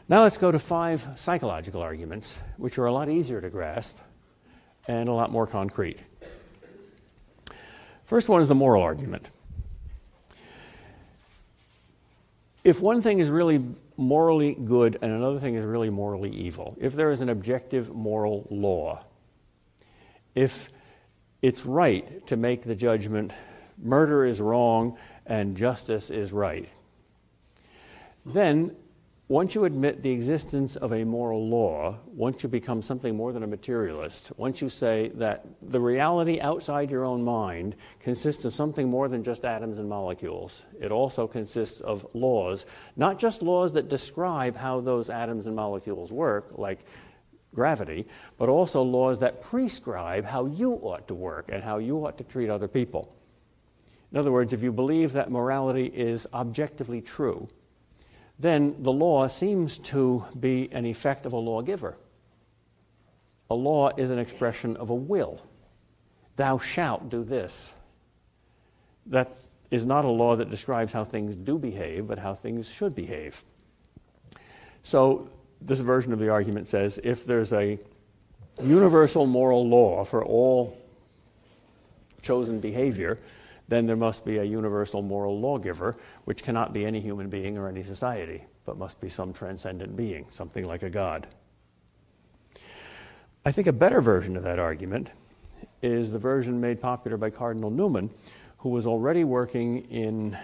Now let's go to 5 psychological arguments, which are a lot easier to grasp and a lot more concrete. First one is the moral argument. If one thing is really morally good and another thing is really morally evil, if there is an objective moral law, if it's right to make the judgment murder is wrong and justice is right, then once you admit the existence of a moral law, once you become something more than a materialist, once you say that the reality outside your own mind consists of something more than just atoms and molecules, it also consists of laws, not just laws that describe how those atoms and molecules work, like gravity, but also laws that prescribe how you ought to work and how you ought to treat other people. In other words, if you believe that morality is objectively true, then the law seems to be an effect of a lawgiver. A law is an expression of a will. Thou shalt do this. That is not a law that describes how things do behave, but how things should behave. So this version of the argument says if there's a universal moral law for all chosen behavior, then there must be a universal moral lawgiver, which cannot be any human being or any society, but must be some transcendent being, something like a god. I think a better version of that argument is the version made popular by Cardinal Newman, who was already working in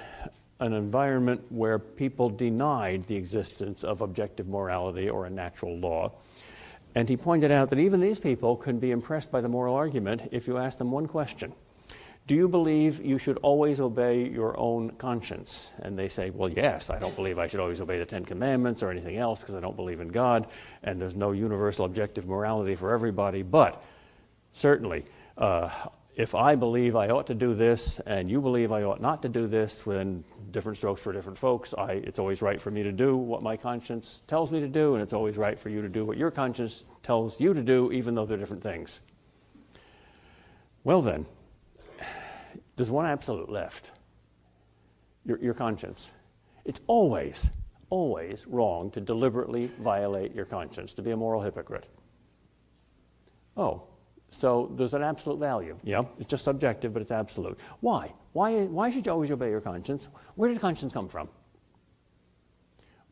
an environment where people denied the existence of objective morality or a natural law. And he pointed out that even these people can be impressed by the moral argument if you ask them one question. Do you believe you should always obey your own conscience? And they say, well, yes, I don't believe I should always obey the 10 Commandments or anything else because I don't believe in God, and there's no universal objective morality for everybody. But certainly, if I believe I ought to do this and you believe I ought not to do this, then different strokes for different folks. It's always right for me to do what my conscience tells me to do, and it's always right for you to do what your conscience tells you to do, even though they're different things. Well then, there's one absolute left, your conscience. It's always, always wrong to deliberately violate your conscience, to be a moral hypocrite. Oh, so there's an absolute value. Yeah, it's just subjective, but it's absolute. Why? Why should you always obey your conscience? Where did conscience come from?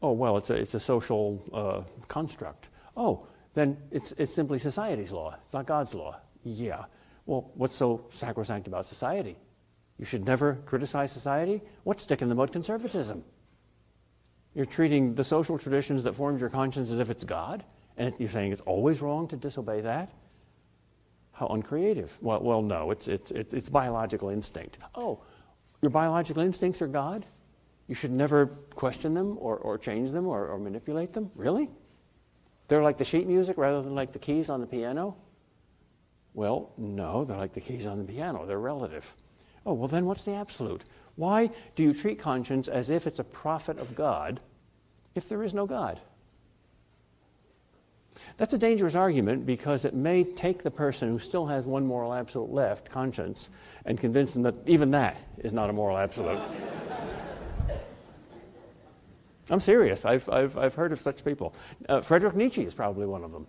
Oh, well, it's a social construct. Oh, then it's simply society's law. It's not God's law. Yeah. Well, what's so sacrosanct about society? You should never criticize society? What's stick-in-the-mud conservatism? You're treating the social traditions that formed your conscience as if it's God, and you're saying it's always wrong to disobey that? How uncreative. Well, no, it's biological instinct. Oh, your biological instincts are God? You should never question them or change them or manipulate them? Really? They're like the sheet music rather than like the keys on the piano? Well, no, they're like the keys on the piano. They're relative. Oh, well then what's the absolute? Why do you treat conscience as if it's a prophet of God if there is no God? That's a dangerous argument because it may take the person who still has one moral absolute left, conscience, and convince them that even that is not a moral absolute. I'm serious. I've heard of such people. Friedrich Nietzsche is probably one of them.